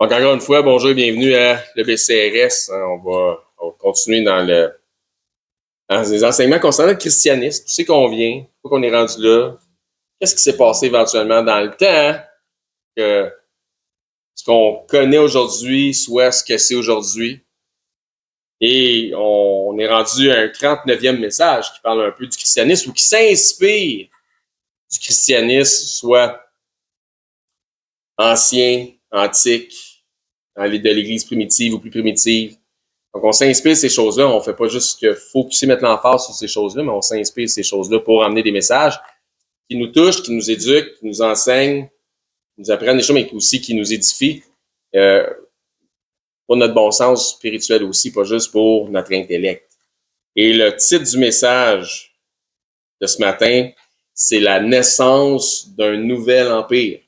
Donc, encore une fois, bonjour et bienvenue à l'EBCRS. On va continuer dans les enseignements concernant le christianisme. Tu sais qu'on vient, pourquoi qu'on est rendu là, qu'est-ce qui s'est passé éventuellement dans le temps, que ce qu'on connaît aujourd'hui soit ce que c'est aujourd'hui. Et on est rendu à un 39e message qui parle un peu du christianisme ou qui s'inspire du christianisme, soit ancien, antique, de l'Église primitive ou plus primitive. Donc, on s'inspire de ces choses-là. On ne fait pas juste que focuser, mettre l'emphase sur ces choses-là, mais on s'inspire de ces choses-là pour amener des messages qui nous touchent, qui nous éduquent, qui nous enseignent, qui nous apprennent des choses, mais aussi qui nous édifient pour notre bon sens spirituel aussi, pas juste pour notre intellect. Et le titre du message de ce matin, c'est la naissance d'un nouvel empire.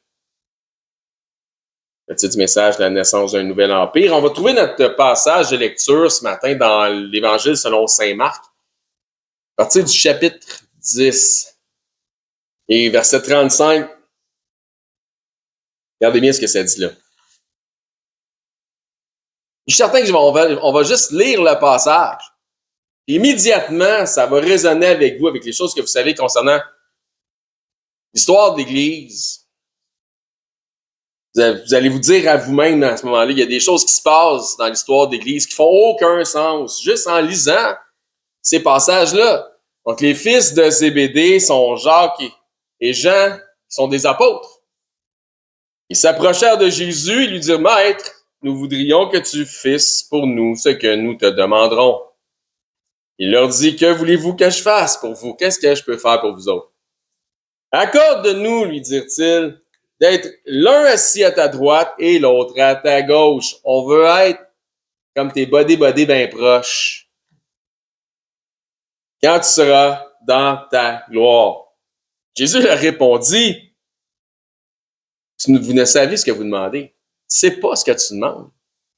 Le titre du message, la naissance d'un nouvel empire. On va trouver notre passage de lecture ce matin dans l'Évangile selon saint Marc, à partir du chapitre 10 et verset 35. Regardez bien ce que ça dit là. Je suis certain qu'on va juste lire le passage. Immédiatement, ça va résonner avec vous, avec les choses que vous savez concernant l'histoire de l'Église. Vous allez vous dire à vous-même à ce moment-là, il y a des choses qui se passent dans l'histoire de l'Église qui font aucun sens, juste en lisant ces passages-là. Donc, les fils de Zébédée sont Jacques et Jean, qui sont des apôtres. Ils s'approchèrent de Jésus et lui dirent, « Maître, nous voudrions que tu fasses pour nous ce que nous te demanderons. » Il leur dit, « Que voulez-vous que je fasse pour vous? Qu'est-ce que je peux faire pour vous autres? »« Accorde-nous, lui dirent-ils, d'être l'un assis à ta droite et l'autre à ta gauche. On veut être comme tes buddies bien proches. Quand tu seras dans ta gloire. » Jésus leur répondit, vous ne savez ce que vous demandez. Tu ne sais pas ce que tu demandes.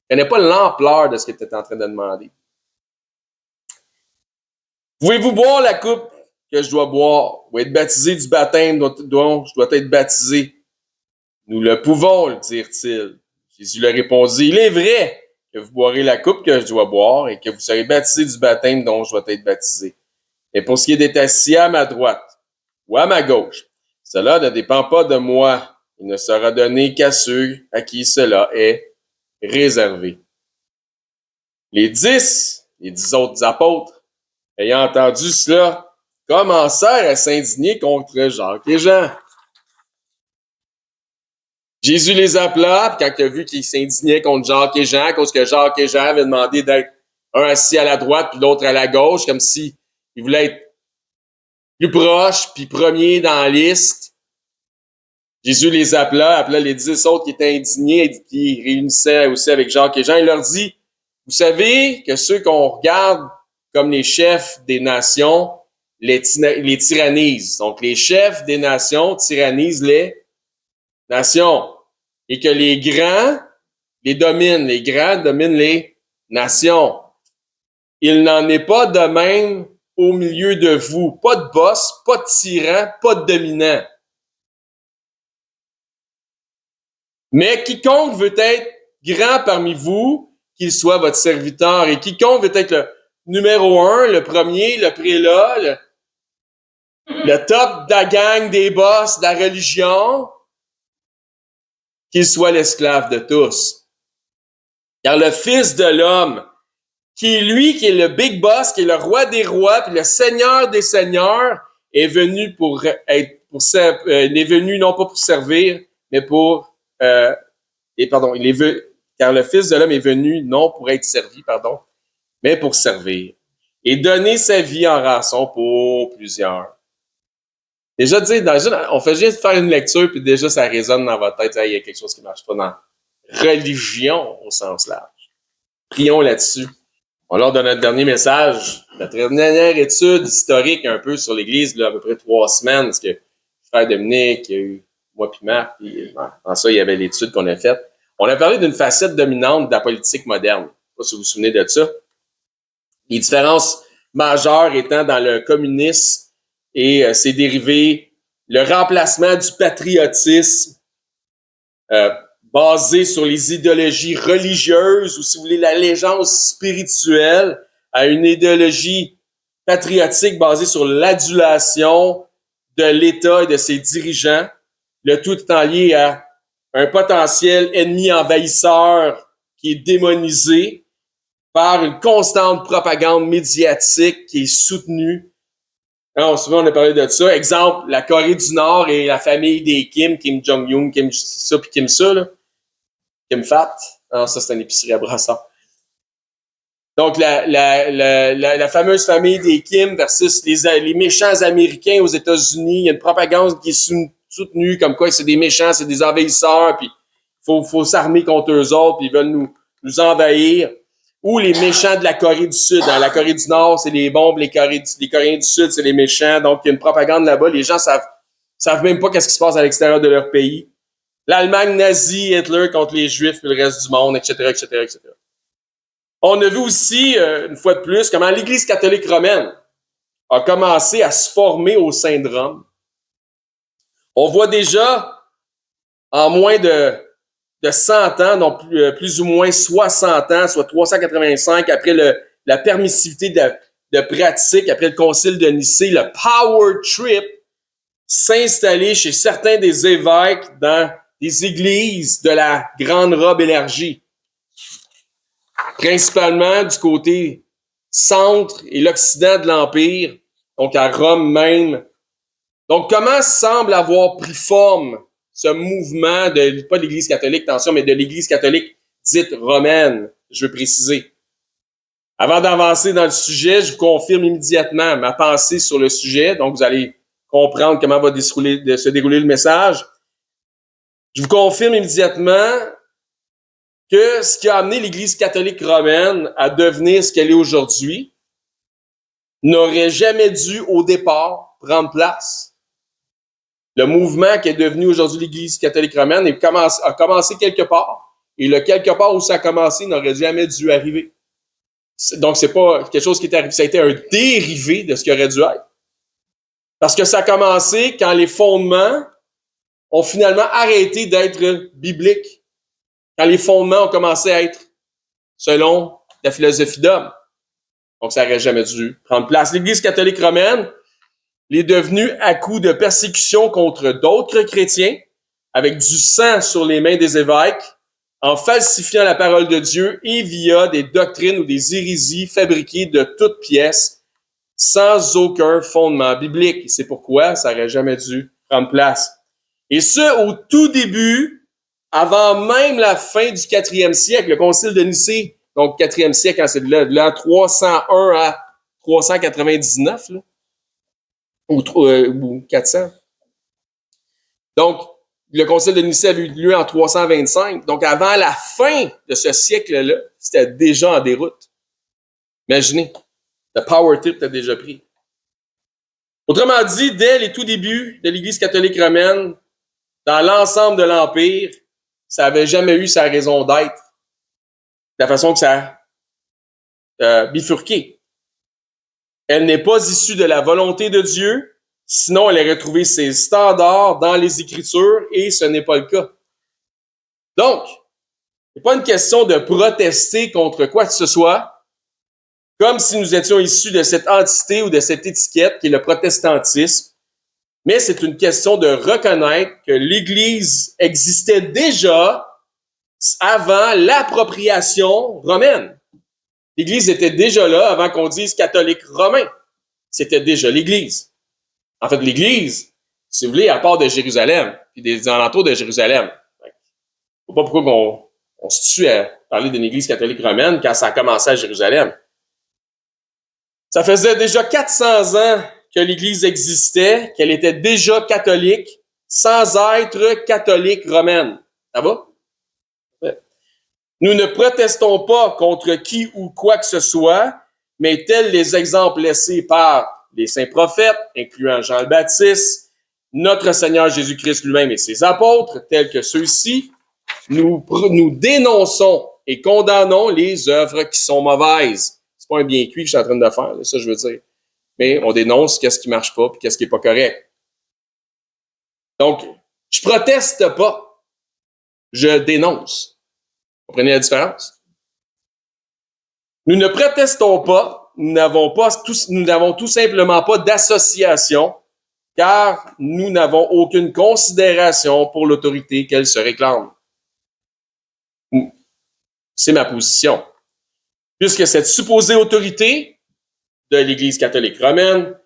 Tu ne connais pas l'ampleur de ce que tu es en train de demander. Pouvez-vous boire la coupe que je dois boire ou être baptisé du baptême dont je dois être baptisé? Nous le pouvons, le dirent-ils. Jésus leur répondit, il est vrai que vous boirez la coupe que je dois boire et que vous serez baptisé du baptême dont je dois être baptisé. Mais pour ce qui est d'être assis à ma droite ou à ma gauche, cela ne dépend pas de moi. Il ne sera donné qu'à ceux à qui cela est réservé. Les 10 autres apôtres, ayant entendu cela, commencèrent à s'indigner contre Jacques et Jean. Jésus les appela, puis quand il a vu qu'ils s'indignaient contre Jacques et Jean, à cause que Jacques et Jean avaient demandé d'être un assis à la droite puis l'autre à la gauche, comme s'ils voulaient être plus proches puis premiers dans la liste. Jésus les appela les 10 autres qui étaient indignés et qui réunissaient aussi avec Jacques et Jean. Il leur dit, vous savez que ceux qu'on regarde comme les chefs des nations, les tyrannisent. Donc, les chefs des nations tyrannisent les nations. Et que les grands les dominent. Les grands dominent les nations. Il n'en est pas de même au milieu de vous. Pas de boss, pas de tyran, pas de dominant. Mais quiconque veut être grand parmi vous, qu'il soit votre serviteur. Et quiconque veut être le numéro 1, le premier, le prélat, le top de la gang des boss de la religion, qu'il soit l'esclave de tous. Car le Fils de l'homme, qui est lui, qui est le big boss, qui est le roi des rois, puis le seigneur des seigneurs, est venu il est venu non pas pour servir, mais car le Fils de l'homme est venu non pour être servi, mais pour servir. Et donner sa vie en rançon pour plusieurs. Déjà, on fait juste faire une lecture, puis déjà, ça résonne dans votre tête. Il y a quelque chose qui ne marche pas dans la religion au sens large. Prions là-dessus. Lors de notre dernier message, notre dernière étude historique un peu sur l'Église, là, à peu près 3 semaines, parce que frère Dominique, il y a eu moi puis Marc, puis en ça, il y avait l'étude qu'on a faite. On a parlé d'une facette dominante de la politique moderne. Je ne sais pas si vous vous souvenez de ça. Les différences majeures étant dans le communisme et ses dérivés, le remplacement du patriotisme basée sur les idéologies religieuses ou, si vous voulez, l'allégeance spirituelle, à une idéologie patriotique basée sur l'adulation de l'État et de ses dirigeants, le tout étant lié à un potentiel ennemi envahisseur qui est démonisé par une constante propagande médiatique qui est soutenue. Alors, souvent, on a parlé de ça. Exemple, la Corée du Nord et la famille des Kim, Kim Jong-un, Kim ça puis Kim ça, là. Kim Fat. Alors, ça, c'est une épicerie à Brassard. Donc, la fameuse famille des Kim versus les méchants Américains aux États-Unis. Il y a une propagande qui est soutenue comme quoi c'est des méchants, c'est des envahisseurs, puis faut s'armer contre eux autres, puis ils veulent nous envahir. Ou les méchants de la Corée du Sud. Dans la Corée du Nord, c'est les bombes, les Coréens du Sud, c'est les méchants. Donc, il y a une propagande là-bas. Les gens savent même pas qu'est-ce qui se passe à l'extérieur de leur pays. L'Allemagne nazie, Hitler contre les Juifs et le reste du monde, etc., etc., etc. On a vu aussi, une fois de plus, comment l'Église catholique romaine a commencé à se former au sein de Rome. On voit déjà, en moins de 100 ans, donc plus ou moins 60 ans, soit 385, après la permissivité de pratique, après le concile de Nicée, le power trip s'installer chez certains des évêques dans des églises de la grande robe élargie. Principalement du côté centre et l'Occident de l'Empire, donc à Rome même. Donc, comment semble avoir pris forme ce mouvement pas de l'Église catholique, attention, mais de l'Église catholique dite romaine, je veux préciser. Avant d'avancer dans le sujet, je vous confirme immédiatement ma pensée sur le sujet, donc vous allez comprendre comment va se dérouler le message. Je vous confirme immédiatement que ce qui a amené l'Église catholique romaine à devenir ce qu'elle est aujourd'hui n'aurait jamais dû, au départ, prendre place. Le mouvement qui est devenu aujourd'hui l'Église catholique romaine a commencé quelque part, et le quelque part où ça a commencé n'aurait jamais dû arriver. Donc, c'est pas quelque chose qui est arrivé, ça a été un dérivé de ce qui aurait dû être. Parce que ça a commencé quand les fondements ont finalement arrêté d'être bibliques. Quand les fondements ont commencé à être selon la philosophie d'homme. Donc, ça n'aurait jamais dû prendre place. L'Église catholique romaine est devenue à coup de persécution contre d'autres chrétiens, avec du sang sur les mains des évêques, en falsifiant la parole de Dieu et via des doctrines ou des hérésies fabriquées de toutes pièces, sans aucun fondement biblique. C'est pourquoi ça n'aurait jamais dû prendre place. Et ce, au tout début, avant même la fin du 4e siècle, le concile de Nicée, donc 4e siècle, c'est de l'an 301 à 399, là, ou 400. Donc, le concile de Nicée avait eu lieu en 325. Donc, avant la fin de ce siècle-là, c'était déjà en déroute. Imaginez, le power trip était déjà pris. Autrement dit, dès les tout débuts de l'Église catholique romaine, dans l'ensemble de l'Empire, ça n'avait jamais eu sa raison d'être. De la façon que ça a bifurqué. Elle n'est pas issue de la volonté de Dieu, sinon elle aurait trouvé ses standards dans les Écritures, et ce n'est pas le cas. Donc, ce n'est pas une question de protester contre quoi que ce soit, comme si nous étions issus de cette entité ou de cette étiquette qui est le protestantisme, mais c'est une question de reconnaître que l'Église existait déjà avant l'appropriation romaine. L'Église était déjà là avant qu'on dise catholique romain. C'était déjà l'Église. En fait, l'Église, si vous voulez, à part de Jérusalem, puis des alentours de Jérusalem. Je ne sais pas pourquoi on se tue à parler d'une Église catholique romaine quand ça a commencé à Jérusalem. Ça faisait déjà 400 ans que l'Église existait, qu'elle était déjà catholique, sans être catholique romaine. Ça va? Ouais. Nous ne protestons pas contre qui ou quoi que ce soit, mais tels les exemples laissés par les saints prophètes, incluant Jean le Baptiste, notre Seigneur Jésus-Christ lui-même et ses apôtres, tels que ceux-ci, nous dénonçons et condamnons les œuvres qui sont mauvaises. C'est pas un bien cuit que je suis en train de faire, là, ça je veux dire. Mais on dénonce qu'est-ce qui marche pas et qu'est-ce qui est pas correct. Donc, je proteste pas. je dénonce. Vous comprenez la différence? Nous ne protestons pas, nous n'avons tout simplement pas d'association, car nous n'avons aucune considération pour l'autorité qu'elle se réclame. C'est ma position. Puisque cette supposée autorité de l'Église catholique romaine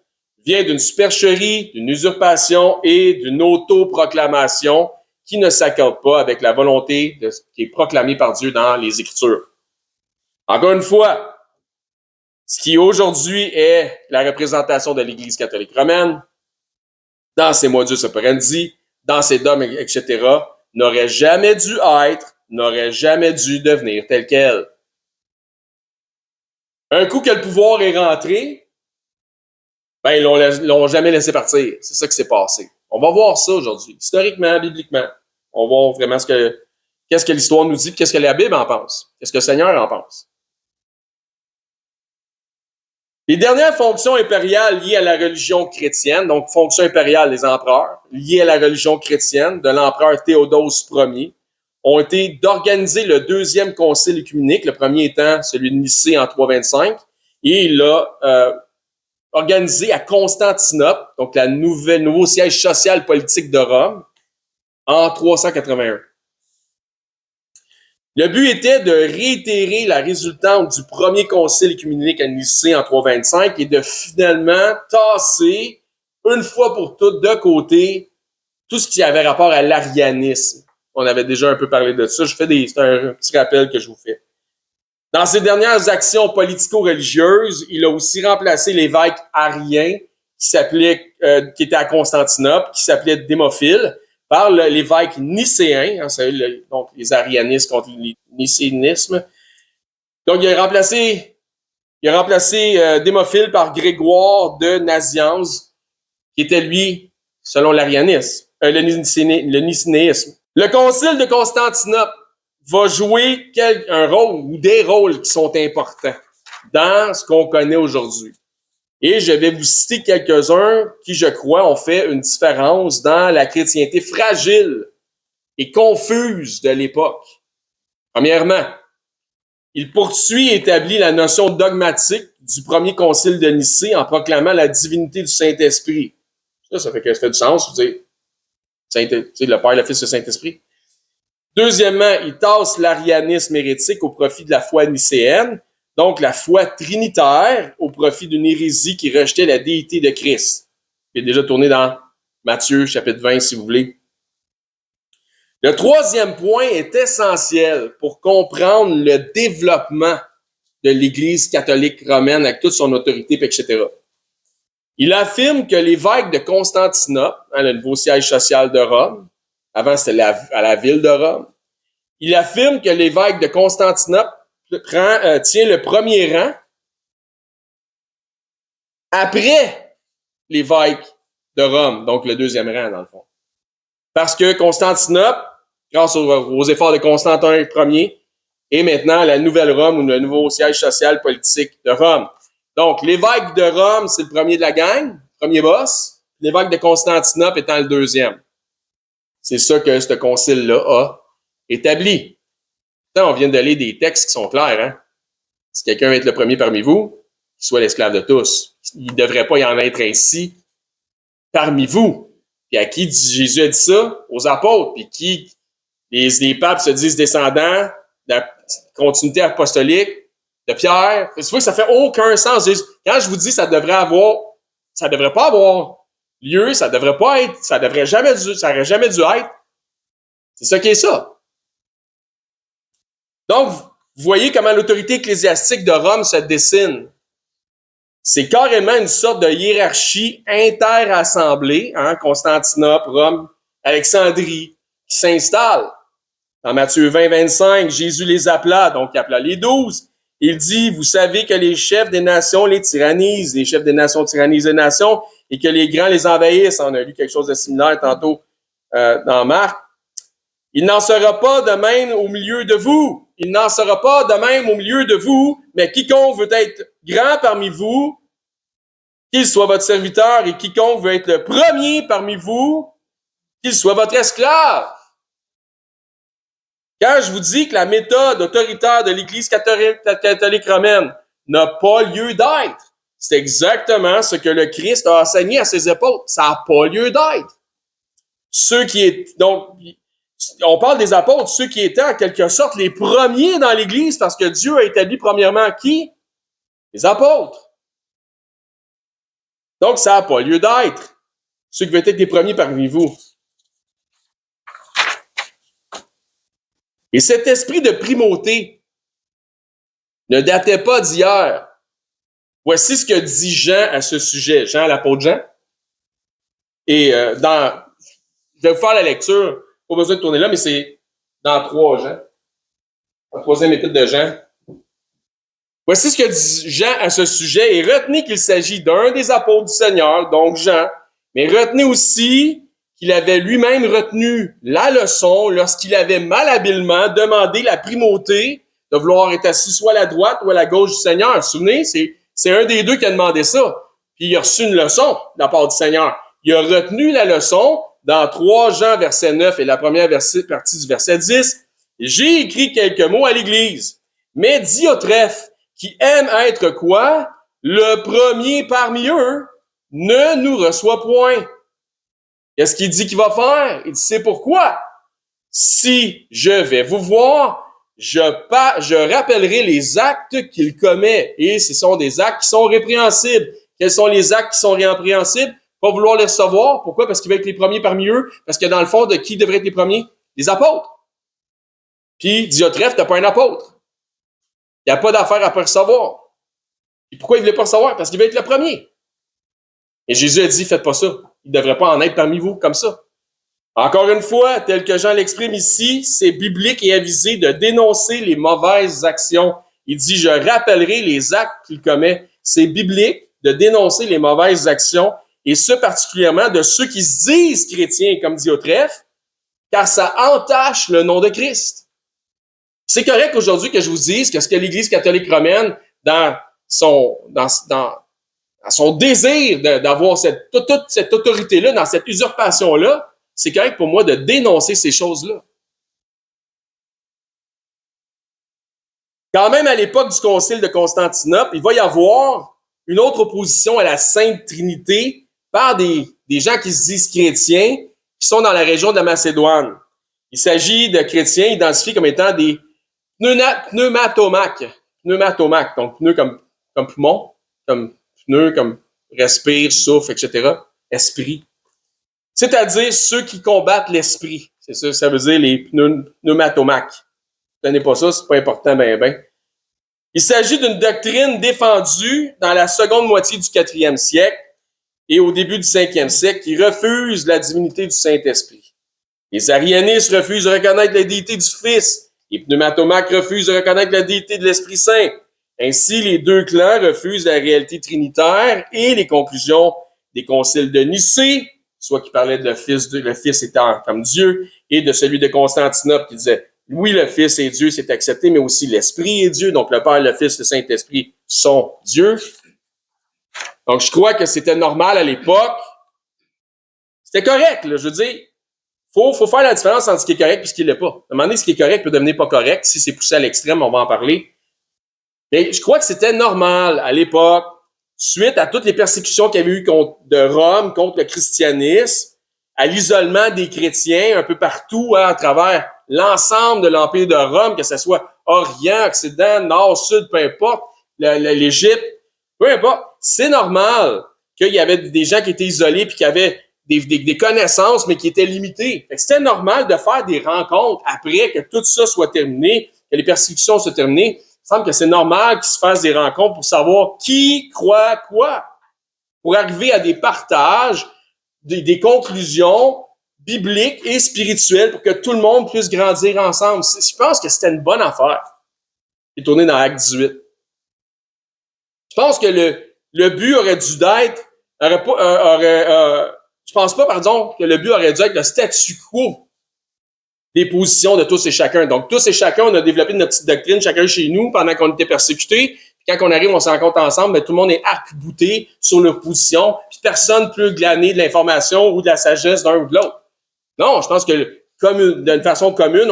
vient d'une supercherie, d'une usurpation et d'une autoproclamation qui ne s'accorde pas avec la volonté qui est proclamée par Dieu dans les Écritures. Encore une fois, ce qui aujourd'hui est la représentation de l'Église catholique romaine, dans ses modus operandi, dans ses dogmes, etc., n'aurait jamais dû être, n'aurait jamais dû devenir tel quel. Un coup que le pouvoir est rentré, ben ils l'ont jamais laissé partir. C'est ça qui s'est passé. On va voir ça aujourd'hui, historiquement, bibliquement. On va voir vraiment qu'est-ce que l'histoire nous dit, qu'est-ce que la Bible en pense, qu'est-ce que le Seigneur en pense. Les dernières fonctions impériales liées à la religion chrétienne, donc fonctions impériales des empereurs, liées à la religion chrétienne de l'empereur Théodose Ier, ont été d'organiser le deuxième concile œcuménique, le premier étant celui de Nicée en 325, et il l'a organisé à Constantinople, donc la nouveau siège social politique de Rome, en 381. Le but était de réitérer la résultante du premier concile œcuménique à Nicée en 325 et de finalement tasser une fois pour toutes de côté tout ce qui avait rapport à l'arianisme. On avait déjà un peu parlé de ça. C'est un petit rappel que je vous fais. Dans ses dernières actions politico-religieuses, il a aussi remplacé l'évêque arien qui était à Constantinople, qui s'appelait Démophile, par l'évêque nicéen, donc les arianistes contre le nicénisme. Donc, il a remplacé Démophile par Grégoire de Nazianze, qui était, lui, selon l'arianisme, le nicénisme. Le concile de Constantinople va jouer un rôle ou des rôles qui sont importants dans ce qu'on connaît aujourd'hui. Et je vais vous citer quelques-uns qui, je crois, ont fait une différence dans la chrétienté fragile et confuse de l'époque. Premièrement, il poursuit et établit la notion dogmatique du premier concile de Nicée en proclamant la divinité du Saint-Esprit. Ça fait du sens, vous dites. Le Père, le Fils et le Saint-Esprit. Deuxièmement, il tasse l'arianisme hérétique au profit de la foi nicéenne, donc la foi trinitaire au profit d'une hérésie qui rejetait la déité de Christ. Qui est déjà tourné dans Matthieu, chapitre 20, si vous voulez. Le troisième point est essentiel pour comprendre le développement de l'Église catholique romaine avec toute son autorité, etc. Il affirme que l'évêque de Constantinople, le nouveau siège social de Rome, avant c'était à la ville de Rome, il affirme que l'évêque de Constantinople tient le premier rang après l'évêque de Rome, donc le deuxième rang dans le fond. Parce que Constantinople, grâce aux efforts de Constantin Ier, est maintenant la nouvelle Rome ou le nouveau siège social politique de Rome. Donc, l'évêque de Rome, c'est le premier de la gang, premier boss. L'évêque de Constantinople étant le deuxième. C'est ça que ce concile-là a établi. On vient de lire des textes qui sont clairs. Hein? Si quelqu'un veut être le premier parmi vous, qu'il soit l'esclave de tous. Il ne devrait pas y en être ainsi parmi vous. Puis à qui Jésus a dit ça? Aux apôtres. Puis qui les papes se disent descendants de la continuité apostolique de Pierre. C'est vrai que ça fait aucun sens. Quand je vous dis ça devrait pas avoir lieu, ça devrait pas être, ça aurait jamais dû être. C'est ça qui est ça. Donc, vous voyez comment l'autorité ecclésiastique de Rome se dessine. C'est carrément une sorte de hiérarchie interassemblée, hein, Constantinople, Rome, Alexandrie, qui s'installe. Dans Matthieu 20, 25, Jésus les appela, donc il appela les 12. Il dit, vous savez que les chefs des nations les tyrannisent, les chefs des nations tyrannisent les nations, et que les grands les envahissent. On a lu quelque chose de similaire tantôt dans Marc. Il n'en sera pas de même au milieu de vous. Il n'en sera pas de même au milieu de vous, mais quiconque veut être grand parmi vous, qu'il soit votre serviteur, et quiconque veut être le premier parmi vous, qu'il soit votre esclave. Quand je vous dis que la méthode autoritaire de l'Église catholique romaine n'a pas lieu d'être, c'est exactement ce que le Christ a enseigné à ses apôtres. Ça n'a pas lieu d'être. Donc, on parle des apôtres, ceux qui étaient en quelque sorte les premiers dans l'Église, parce que Dieu a établi premièrement qui? Les apôtres. Donc, ça n'a pas lieu d'être. Ceux qui veulent être les premiers parmi vous. Et cet esprit de primauté ne datait pas d'hier. Voici ce que dit Jean à ce sujet. Jean, l'apôtre Jean. Et je vais vous faire la lecture. Pas besoin de tourner là, mais c'est dans 3 Jean. La 3e épître de Jean. Voici ce que dit Jean à ce sujet. Et retenez qu'il s'agit d'un des apôtres du Seigneur, donc Jean. Mais retenez aussi qu'il avait lui-même retenu la leçon lorsqu'il avait malhabilement demandé la primauté de vouloir être assis soit à la droite ou à la gauche du Seigneur. Vous vous souvenez? C'est un des deux qui a demandé ça. Puis il a reçu une leçon de la part du Seigneur. Il a retenu la leçon dans 3 Jean, verset 9 et la première partie du verset 10. J'ai écrit quelques mots à l'Église. Mais Diotrephe, qui aime être quoi? Le premier parmi eux, ne nous reçoit point. Qu'est-ce qu'il dit qu'il va faire? Il dit, c'est pourquoi? Si je vais vous voir, je rappellerai les actes qu'il commet. Et ce sont des actes qui sont répréhensibles. Quels sont les actes qui sont répréhensibles? Pas vouloir les recevoir. Pourquoi? Parce qu'il va être les premiers parmi eux. Parce que dans le fond, de qui devraient être les premiers? Les apôtres. Puis, Diotrephe, t'as pas un apôtre. Il n'y a pas d'affaire à pas recevoir. Et pourquoi il ne voulait pas recevoir? Parce qu'il veut être le premier. Et Jésus a dit, faites pas ça. Il ne devrait pas en être parmi vous comme ça. Encore une fois, tel que Jean l'exprime ici, c'est biblique et avisé de dénoncer les mauvaises actions. Il dit, je rappellerai les actes qu'il commet. C'est biblique de dénoncer les mauvaises actions, et ce particulièrement de ceux qui se disent chrétiens, comme Diotrephe, car ça entache le nom de Christ. C'est correct aujourd'hui que je vous dise que ce que l'Église catholique romaine, dans son désir d'avoir toute cette autorité-là, dans cette usurpation-là, c'est correct pour moi de dénoncer ces choses-là. Quand même, à l'époque du Concile de Constantinople, il va y avoir une autre opposition à la Sainte Trinité par des gens qui se disent chrétiens, qui sont dans la région de la Macédoine. Il s'agit de chrétiens identifiés comme étant des pneumatomaques. Pneumatomaques, donc pneus comme poumon, comme pneus, comme respire, souffle, etc. Esprit. C'est-à-dire ceux qui combattent l'esprit. C'est ça, ça veut dire les pneumatomaques. Vous ne connaissez pas ça, c'est pas important, ben. Il s'agit d'une doctrine défendue dans la seconde moitié du 4e siècle et au début du 5e siècle qui refuse la divinité du Saint-Esprit. Les arianistes refusent de reconnaître la déité du Fils. Les pneumatomaques refusent de reconnaître la déité de l'Esprit Saint. Ainsi, les deux clans refusent la réalité trinitaire et les conclusions des conciles de Nicée, soit qui parlait de le Fils étant comme Dieu, et de celui de Constantinople qui disait oui, le Fils est Dieu, c'est accepté, mais aussi l'Esprit est Dieu. Donc, le Père, le Fils, le Saint-Esprit sont Dieu. Donc, je crois que c'était normal à l'époque. C'était correct, là. Je veux dire, faut faire la différence entre ce qui est correct et ce qui ne l'est pas. À un moment donné, ce qui est correct peut devenir pas correct. Si c'est poussé à l'extrême, on va en parler. Mais je crois que c'était normal à l'époque, suite à toutes les persécutions qu'il y avait eu de Rome contre le christianisme, à l'isolement des chrétiens un peu partout, à travers l'ensemble de l'Empire de Rome, que ce soit Orient, Occident, Nord, Sud, peu importe, l'Égypte, peu importe. C'est normal qu'il y avait des gens qui étaient isolés puis qui avaient des connaissances, mais qui étaient limitées. C'était normal de faire des rencontres après que tout ça soit terminé, que les persécutions soient terminées. Il semble que c'est normal qu'ils se fassent des rencontres pour savoir qui croit quoi, pour arriver à des partages, des conclusions bibliques et spirituelles pour que tout le monde puisse grandir ensemble. Je pense que c'était une bonne affaire. C'est tourné dans Acte 18. Je pense que le but aurait dû être, je pense pas, pardon, que le but aurait dû être le statu quo des positions de tous et chacun. Donc, tous et chacun, on a développé notre petite doctrine, chacun chez nous, pendant qu'on était persécutés. Puis quand on arrive, on se rencontre ensemble, mais tout le monde est arc-bouté sur leur position, puis personne ne peut glaner de l'information ou de la sagesse d'un ou de l'autre. Non, je pense que d'une façon commune,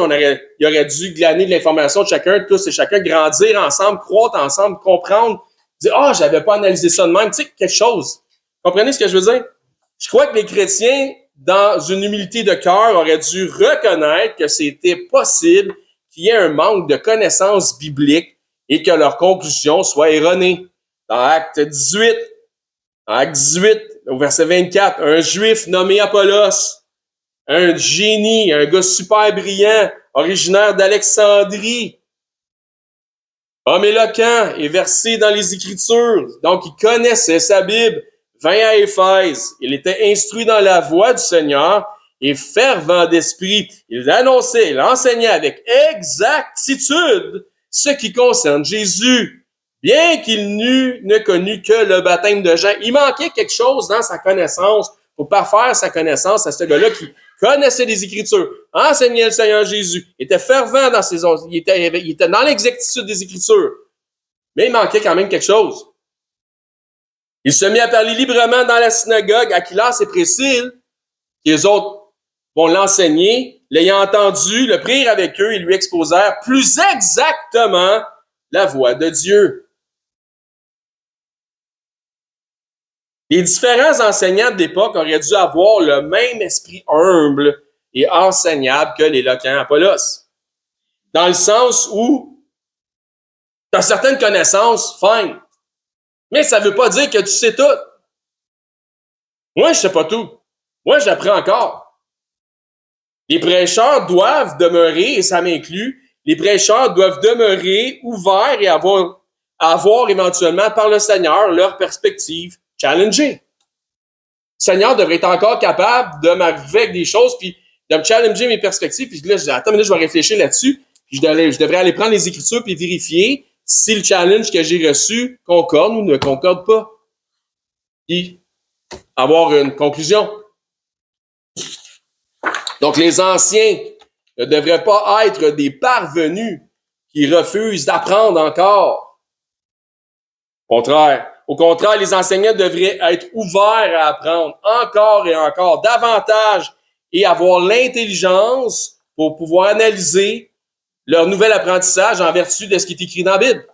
il aurait dû glaner de l'information de chacun, tous et chacun, grandir ensemble, croître ensemble, comprendre, dire, j'avais pas analysé ça de même, tu sais, quelque chose. Comprenez ce que je veux dire? Je crois que les chrétiens, dans une humilité de cœur, auraient dû reconnaître que c'était possible qu'il y ait un manque de connaissances bibliques et que leur conclusion soit erronée. Dans Acte 18, au verset 24, un Juif nommé Apollos, un génie, un gars super brillant, originaire d'Alexandrie, homme éloquent et versé dans les Écritures, donc il connaissait sa Bible, vint à Éphèse. Il était instruit dans la voie du Seigneur et fervent d'esprit. Il annonçait, il enseignait avec exactitude ce qui concerne Jésus, bien qu'il ne connu que le baptême de Jean. Il manquait quelque chose dans sa connaissance pour parfaire sa connaissance à ce gars-là qui connaissait les Écritures, enseignait le Seigneur Jésus, était fervent dans ses il était dans l'exactitude des Écritures. Mais il manquait quand même quelque chose. Il se mit à parler librement dans la synagogue, Aquilas et Priscille, qui les autres vont l'enseigner, l'ayant entendu, le prirent avec eux et lui exposèrent plus exactement la voie de Dieu. Les différents enseignants de l'époque auraient dû avoir le même esprit humble et enseignable que l'éloquent Apollos. Dans le sens où tu as certaines connaissances, fine. Mais ça ne veut pas dire que tu sais tout. Moi, je ne sais pas tout. Moi, j'apprends encore. Les prêcheurs doivent demeurer, et ça m'inclut, les prêcheurs doivent demeurer ouverts et avoir éventuellement par le Seigneur leur perspective challengée. Le Seigneur devrait être encore capable de m'arriver avec des choses, puis de me challenger mes perspectives, puis là, je dis, attends, mais là, je vais réfléchir là-dessus, puis je devrais aller prendre les Écritures puis vérifier si le challenge que j'ai reçu concorde ou ne concorde pas. Puis, avoir une conclusion. Donc, les anciens ne devraient pas être des parvenus qui refusent d'apprendre encore. Au contraire, les enseignants devraient être ouverts à apprendre encore et encore, davantage, et avoir l'intelligence pour pouvoir analyser leur nouvel apprentissage en vertu de ce qui est écrit dans la Bible.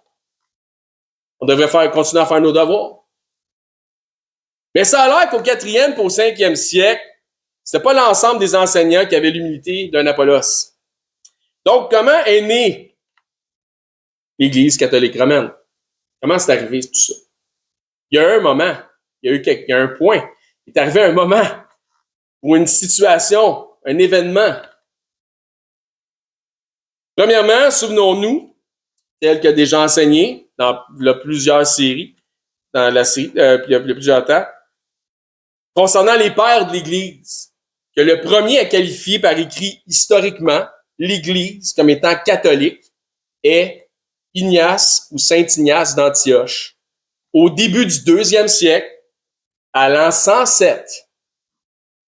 On devrait continuer à faire nos devoirs. Mais ça a l'air qu'au 4e et au 5e siècle, c'était pas l'ensemble des enseignants qui avaient l'humilité d'un Apollos. Donc, comment est née l'Église catholique romaine? Comment c'est arrivé tout ça? Il y a un moment, il y a un point. Il est arrivé un moment ou une situation, un événement. Premièrement, souvenons-nous, tel que déjà enseigné dans plusieurs séries, dans la série, il y a plusieurs temps, concernant les pères de l'Église, que le premier à qualifier par écrit historiquement l'Église comme étant catholique est Ignace ou Saint Ignace d'Antioche, au début du 2e siècle, à l'an 107,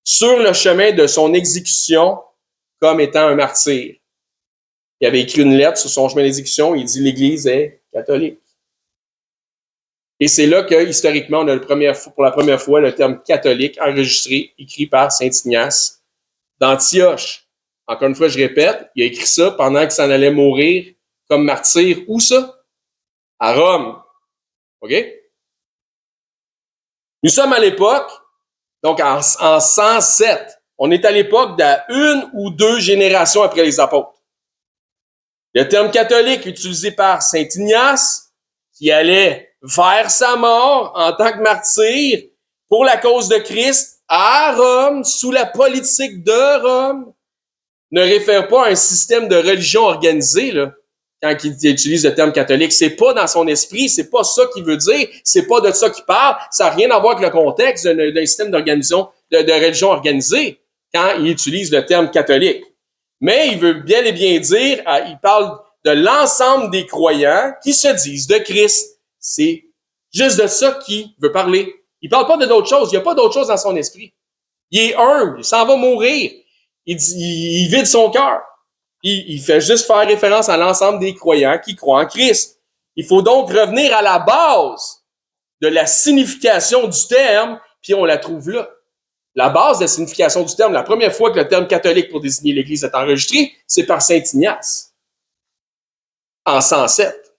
sur le chemin de son exécution comme étant un martyr. Il avait écrit une lettre sur son chemin d'exécution, il dit l'Église est catholique. Et c'est là que, historiquement, on a pour la première fois le terme catholique enregistré, écrit par Saint Ignace d'Antioche. Encore une fois, je répète, il a écrit ça pendant qu'il s'en allait mourir comme martyr. Où ça? À Rome. OK? Nous sommes à l'époque, donc en 107. On est à l'époque d'1 ou 2 générations après les apôtres. Le terme catholique utilisé par Saint Ignace, qui allait vers sa mort en tant que martyr pour la cause de Christ à Rome, sous la politique de Rome, ne réfère pas à un système de religion organisée, là, quand il utilise le terme catholique. C'est pas dans son esprit, c'est pas ça qu'il veut dire, c'est pas de ça qu'il parle, ça n'a rien à voir avec le contexte d'un système d'organisation, de religion organisée, quand il utilise le terme catholique. Mais il veut bien et bien dire, il parle de l'ensemble des croyants qui se disent de Christ. C'est juste de ça qu'il veut parler. Il parle pas de d'autres choses. Il n'y a pas d'autre chose dans son esprit. Il est humble. Il s'en va mourir. Il vide son cœur. Il fait juste faire référence à l'ensemble des croyants qui croient en Christ. Il faut donc revenir à la base de la signification du terme, puis on la trouve là. la base de la signification du terme, la première fois que le terme catholique pour désigner l'Église est enregistré, c'est par saint Ignace, en 107.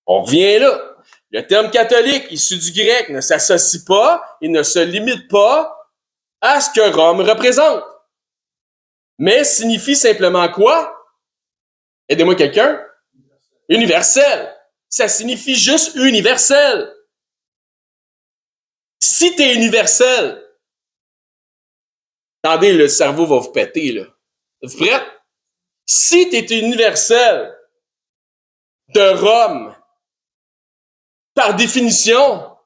On revient là. Le terme catholique, issu du grec, ne s'associe pas et ne se limite pas à ce que Rome représente, mais signifie simplement quoi? Aidez-moi quelqu'un? Universel. Ça signifie juste universel. Si t'es universel, attendez, le cerveau va vous péter, là. Vous prêts? Si t'es universel de Rome, par définition,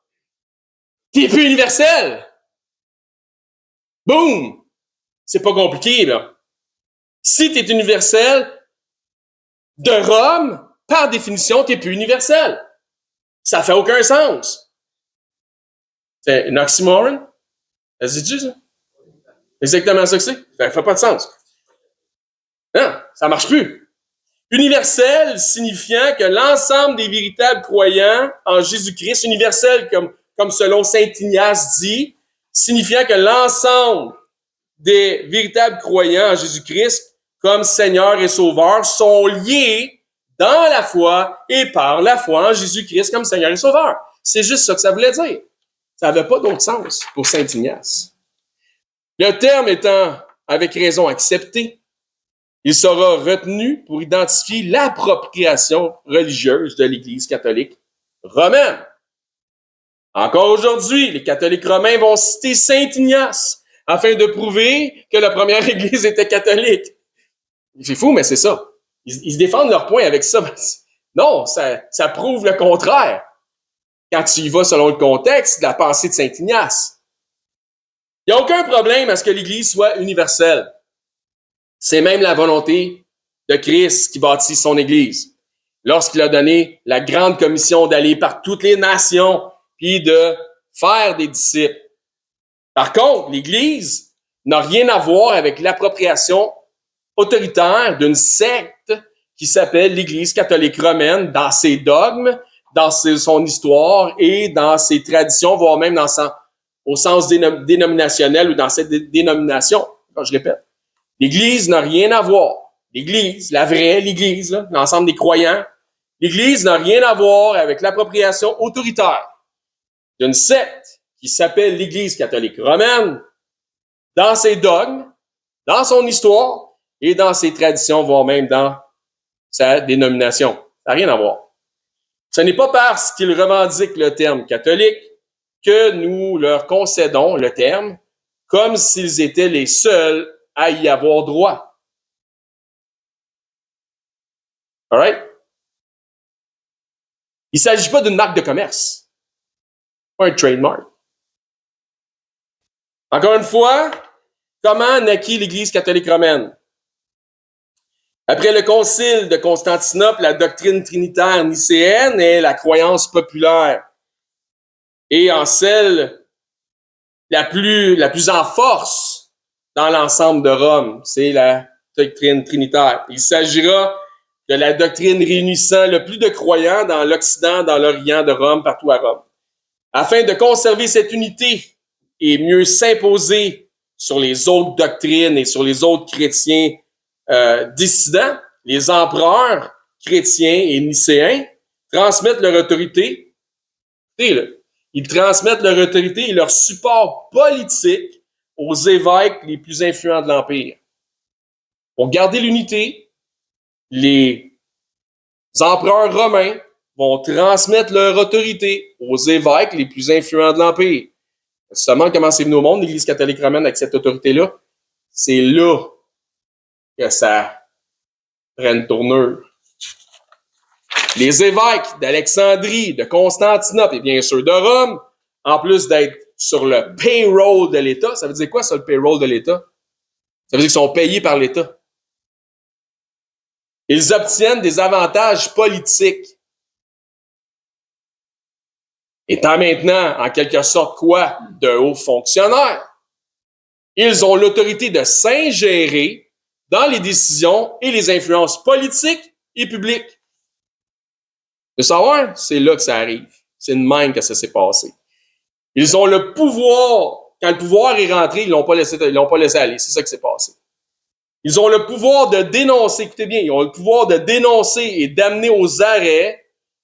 t'es plus universel. Boum! C'est pas compliqué, là. Si t'es universel de Rome, par définition, t'es plus universel. Ça fait aucun sens. C'est un oxymoron? Ça se dit-tu, ça? Exactement ça que c'est. Ça fait pas de sens. Non, ça marche plus. Universel signifiant que l'ensemble des véritables croyants en Jésus-Christ, universel comme selon saint Ignace dit, signifiant que l'ensemble des véritables croyants en Jésus-Christ comme Seigneur et Sauveur sont liés dans la foi et par la foi en Jésus-Christ comme Seigneur et Sauveur. C'est juste ça que ça voulait dire. Ça n'avait pas d'autre sens pour saint Ignace. Le terme étant avec raison accepté, il sera retenu pour identifier l'appropriation religieuse de l'Église catholique romaine. Encore aujourd'hui, les catholiques romains vont citer saint Ignace afin de prouver que la première Église était catholique. C'est fou, mais c'est ça. Ils se défendent leur point avec ça. Non, ça prouve le contraire. Quand tu y vas selon le contexte de la pensée de saint Ignace. Il n'y a aucun problème à ce que l'Église soit universelle. C'est même la volonté de Christ qui bâtit son Église. Lorsqu'il a donné la grande commission d'aller par toutes les nations puis de faire des disciples. Par contre, l'Église n'a rien à voir avec l'appropriation autoritaire d'une secte qui s'appelle l'Église catholique romaine dans ses dogmes, dans son histoire et dans ses traditions, voire même au sens dénominationnel ou dans cette dénomination. Je répète. L'Église n'a rien à voir. L'Église, la vraie, l'Église, là, l'ensemble des croyants, l'Église n'a rien à voir avec l'appropriation autoritaire d'une secte qui s'appelle l'Église catholique romaine dans ses dogmes, dans son histoire et dans ses traditions, voire même dans sa dénomination. Ça n'a rien à voir. Ce n'est pas parce qu'ils revendiquent le terme catholique que nous leur concédons le terme comme s'ils étaient les seuls à y avoir droit. All right? Il ne s'agit pas d'une marque de commerce, pas un trademark. Encore une fois, comment naquit l'Église catholique romaine? Après le concile de Constantinople, la doctrine trinitaire nicéenne est la croyance populaire et en celle la plus en force dans l'ensemble de Rome. C'est la doctrine trinitaire. Il s'agira de la doctrine réunissant le plus de croyants dans l'Occident, dans l'Orient de Rome, partout à Rome. Afin de conserver cette unité et mieux s'imposer sur les autres doctrines et sur les autres chrétiens dissidents, les empereurs chrétiens et nicéens transmettent leur autorité. Ils transmettent leur autorité et leur support politique aux évêques les plus influents de l'Empire. Pour garder l'unité, les empereurs romains vont transmettre leur autorité aux évêques les plus influents de l'Empire. Seulement, comment c'est venu au monde, l'Église catholique romaine, avec cette autorité-là? C'est là que ça prend une tournure. Les évêques d'Alexandrie, de Constantinople et bien sûr de Rome, en plus d'être sur le payroll de l'État, ça veut dire quoi ça, le payroll de l'État? Ça veut dire qu'ils sont payés par l'État. Ils obtiennent des avantages politiques. Étant maintenant, en quelque sorte, quoi? De hauts fonctionnaires. Ils ont l'autorité de s'ingérer dans les décisions et les influences politiques et publiques. De savoir, c'est là que ça arrive. C'est de même que ça s'est passé. Ils ont le pouvoir, quand le pouvoir est rentré, ils l'ont pas laissé aller. C'est ça qui s'est passé. Ils ont le pouvoir de dénoncer, écoutez bien, ils ont le pouvoir de dénoncer et d'amener aux arrêts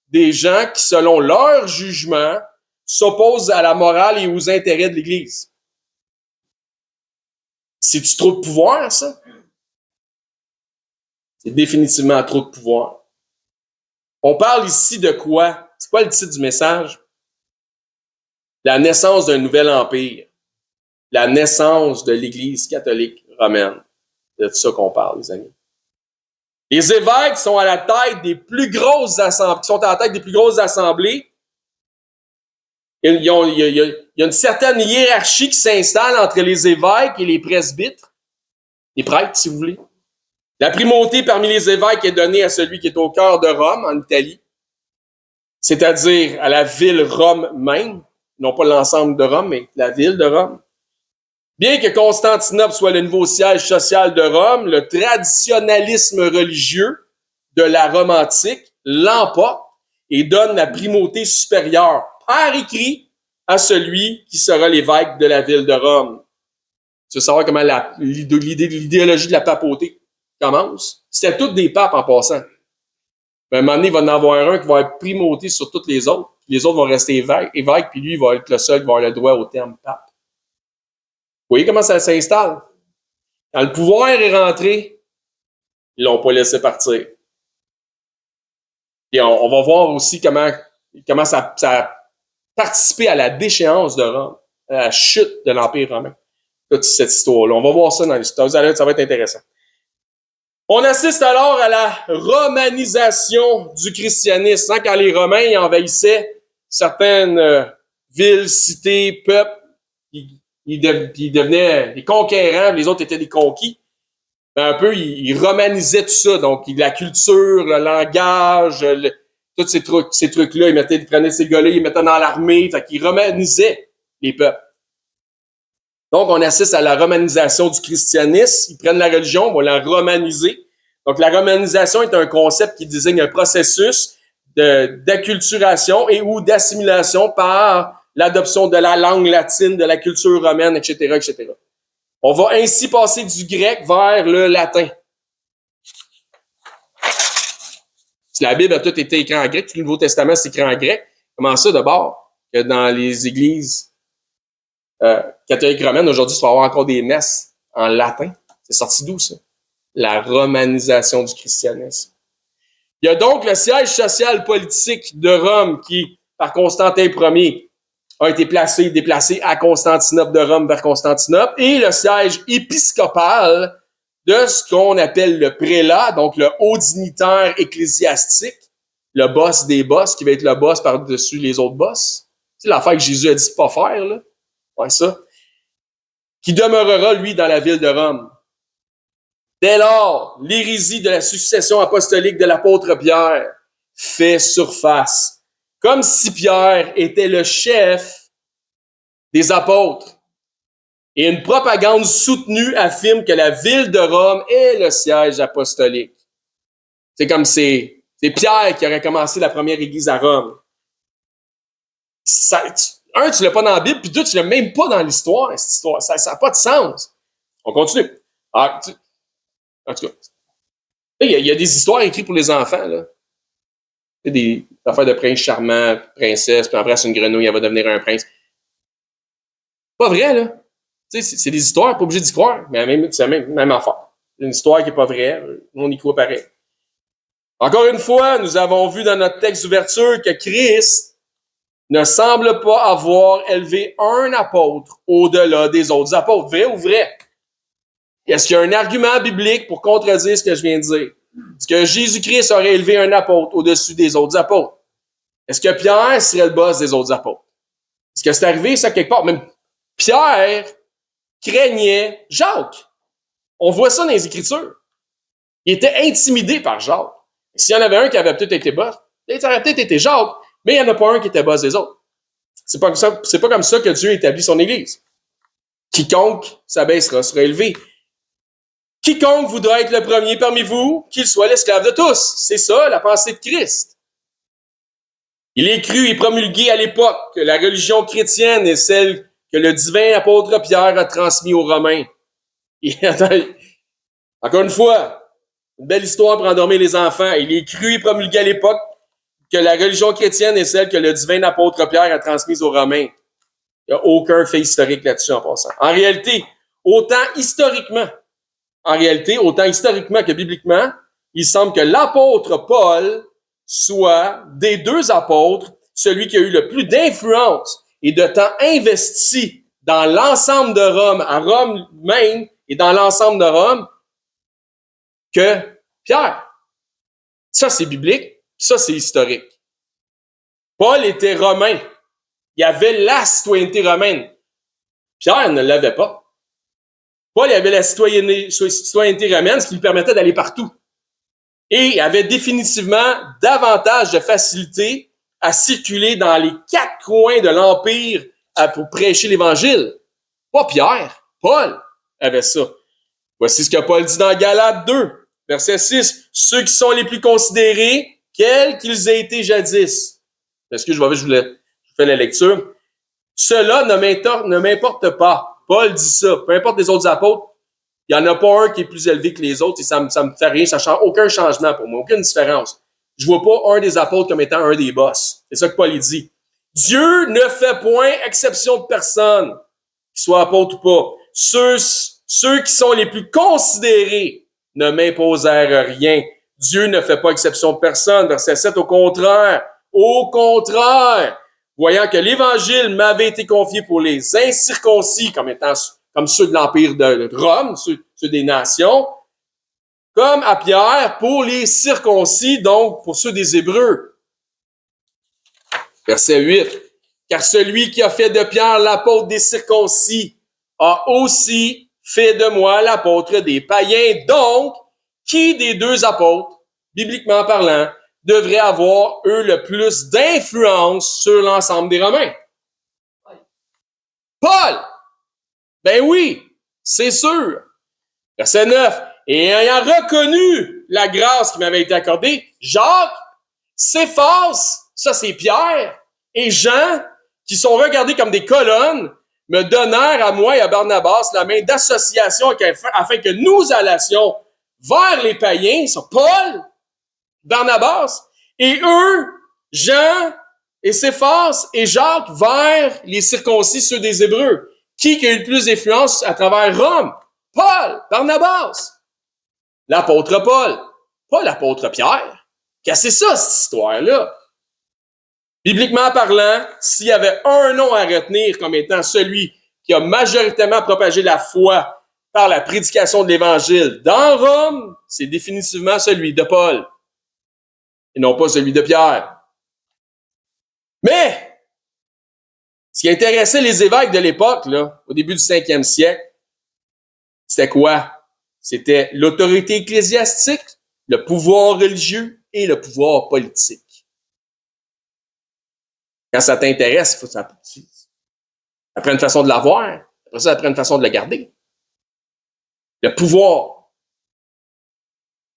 des gens qui, selon leur jugement, s'opposent à la morale et aux intérêts de l'Église. C'est-tu trop de pouvoir, ça? C'est définitivement trop de pouvoir. On parle ici de quoi? C'est quoi le titre du message? La naissance d'un nouvel empire. La naissance de l'Église catholique romaine. C'est de ça qu'on parle, les amis. Les évêques sont à la tête des plus grosses assemblées, Il y a une certaine hiérarchie qui s'installe entre les évêques et les presbytres, les prêtres, si vous voulez. La primauté parmi les évêques est donnée à celui qui est au cœur de Rome, en Italie, c'est-à-dire à la ville Rome même, non pas l'ensemble de Rome, mais la ville de Rome. Bien que Constantinople soit le nouveau siège social de Rome, le traditionnalisme religieux de la Rome antique l'emporte et donne la primauté supérieure par écrit à celui qui sera l'évêque de la ville de Rome. Tu veux savoir comment l'idéologie de la papauté commence? C'était tous des papes en passant. Mais à un moment donné, il va en avoir un qui va être primauté sur tous les autres. Les autres vont rester évêques, puis lui, il va être le seul qui va avoir le droit au terme pape. Vous voyez comment ça s'installe? Quand le pouvoir est rentré, ils l'ont pas laissé partir. Et on va voir aussi comment ça a participé à la déchéance de Rome, à la chute de l'Empire romain. Toute cette histoire-là. On va voir ça dans l'histoire. Vous allez voir, ça va être intéressant. On assiste alors à la romanisation du christianisme. Quand les Romains envahissaient certaines villes, cités, peuples, ils devenaient des conquérants, les autres étaient des conquis. Un peu, ils romanisaient tout ça. Donc, la culture, le langage, tous ces trucs-là, ils prenaient ces gars-là, ils les mettaient dans l'armée. Fait qu'ils romanisaient les peuples. Donc, on assiste à la romanisation du christianisme. Ils prennent la religion, on va la romaniser. Donc, la romanisation est un concept qui désigne un processus d'acculturation et ou d'assimilation par l'adoption de la langue latine, de la culture romaine, etc., etc. On va ainsi passer du grec vers le latin. Si la Bible a tout été écrit en grec, tout le Nouveau Testament c'est écrit en grec, comment ça d'abord que dans les églises catholiques romaines, aujourd'hui, tu vas avoir encore des messes en latin? C'est sorti d'où, ça? La romanisation du christianisme. Il y a donc le siège social politique de Rome qui, par Constantin Ier, a été déplacé à Constantinople, de Rome vers Constantinople, et le siège épiscopal de ce qu'on appelle le prélat, donc le haut dignitaire ecclésiastique, le boss des boss, qui va être le boss par-dessus les autres boss. C'est l'affaire que Jésus a dit de pas faire, là. Ouais, ça. Qui demeurera, lui, dans la ville de Rome. Dès lors, l'hérésie de la succession apostolique de l'apôtre Pierre fait surface, comme si Pierre était le chef des apôtres. Et une propagande soutenue affirme que la ville de Rome est le siège apostolique. C'est comme c'est Pierre qui aurait commencé la première église à Rome. Tu l'as pas dans la Bible, puis deux, tu l'as même pas dans l'histoire, cette histoire. Ça n'a pas de sens. On continue. En tout cas, il y a des histoires écrites pour les enfants, là. Des affaires de prince charmant, princesse, puis après, c'est une grenouille, elle va devenir un prince. Pas vrai, là. C'est des histoires, pas obligé d'y croire, mais c'est la même affaire. Une histoire qui n'est pas vraie, on y croit pareil. Encore une fois, nous avons vu dans notre texte d'ouverture que Christ ne semble pas avoir élevé un apôtre au-delà des autres apôtres. Vrai ou vrai? Est-ce qu'il y a un argument biblique pour contredire ce que je viens de dire? Est-ce que Jésus-Christ aurait élevé un apôtre au-dessus des autres apôtres? Est-ce que Pierre serait le boss des autres apôtres? Est-ce que c'est arrivé ça quelque part? Même Pierre craignait Jacques. On voit ça dans les Écritures. Il était intimidé par Jacques. S'il y en avait un qui avait peut-être été boss, ça aurait peut-être été Jacques, mais il n'y en a pas un qui était boss des autres. C'est pas comme ça que Dieu établit son Église. Quiconque s'abaissera sera élevé. Quiconque voudra être le premier parmi vous, qu'il soit l'esclave de tous. C'est ça, la pensée de Christ. Il est cru et promulgué à l'époque que la religion chrétienne est celle que le divin apôtre Pierre a transmis aux Romains. Et, encore une fois, une belle histoire pour endormir les enfants. Il est cru et promulgué à l'époque que la religion chrétienne est celle que le divin apôtre Pierre a transmise aux Romains. Il n'y a aucun fait historique là-dessus en passant. En réalité, autant historiquement que bibliquement, il semble que l'apôtre Paul soit, des deux apôtres, celui qui a eu le plus d'influence et de temps investi dans l'ensemble de Rome, à Rome même et dans l'ensemble de Rome, que Pierre. Ça, c'est biblique, ça, c'est historique. Paul était romain. Il avait la citoyenneté romaine. Pierre ne l'avait pas. Paul avait la citoyenneté romaine, ce qui lui permettait d'aller partout. Et il avait définitivement davantage de facilité à circuler dans les 4 coins de l'Empire pour prêcher l'Évangile. Pas Pierre, Paul avait ça. Voici ce que Paul dit dans Galates 2, verset 6. « Ceux qui sont les plus considérés, quels qu'ils aient été jadis. » Excusez-moi, je fais la lecture. « Cela ne m'importe pas. » Paul dit ça. Peu importe les autres apôtres, il n'y en a pas un qui est plus élevé que les autres et ça me fait rien. Ça change aucun changement pour moi, aucune différence. Je vois pas un des apôtres comme étant un des boss. C'est ça que Paul dit. Dieu ne fait point exception de personne, qu'il soit apôtre ou pas. Ceux qui sont les plus considérés ne m'imposèrent rien. Dieu ne fait pas exception de personne. Verset 7, au contraire, voyant que l'Évangile m'avait été confié pour les incirconcis, comme ceux de l'Empire de Rome, ceux des nations, comme à Pierre pour les circoncis, donc pour ceux des Hébreux. Verset 8. Car celui qui a fait de Pierre l'apôtre des circoncis a aussi fait de moi l'apôtre des païens. Donc, qui des deux apôtres, bibliquement parlant, devrait avoir, eux, le plus d'influence sur l'ensemble des Romains? Paul! Ben oui, c'est sûr. Verset 9. Et ayant reconnu la grâce qui m'avait été accordée, Jacques, Céphas, ça c'est Pierre, et Jean, qui sont regardés comme des colonnes, me donnèrent à moi et à Barnabas la main d'association afin que nous allassions vers les païens, ça, Paul, Barnabas, et eux, Jean et Céphas et Jacques, vers les circoncis, ceux des Hébreux. Qui a eu le plus d'influence à travers Rome? Paul, Barnabas. L'apôtre Paul, pas l'apôtre Pierre. Qu'est-ce que c'est ça, cette histoire-là? Bibliquement parlant, s'il y avait un nom à retenir comme étant celui qui a majoritairement propagé la foi par la prédication de l'Évangile dans Rome, c'est définitivement celui de Paul et non pas celui de Pierre. Mais, ce qui intéressait les évêques de l'époque, là, au début du 5e siècle, c'était quoi? C'était l'autorité ecclésiastique, le pouvoir religieux et le pouvoir politique. Quand ça t'intéresse, ça prend une façon de l'avoir. Après ça prend une façon de le garder. Le pouvoir.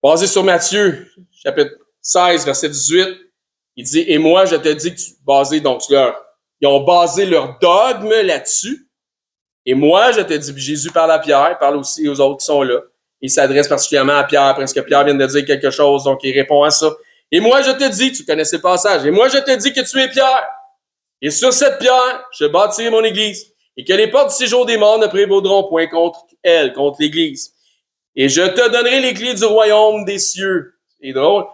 Basé sur Matthieu, chapitre 16, verset 18, il dit, « Et moi, je te dis que ils ont basé leur dogme là-dessus. Et moi, je te dis, Jésus parle à Pierre, parle aussi aux autres qui sont là. Il s'adresse particulièrement à Pierre, parce que Pierre vient de dire quelque chose, donc il répond à ça. Et moi, je te dis, tu connais ces passages, et moi, je te dis que tu es Pierre. Et sur cette pierre, je bâtirai mon église, et que les portes du séjour des morts ne prévaudront point contre elle, contre l'église. Et je te donnerai les clés du royaume des cieux. C'est drôle.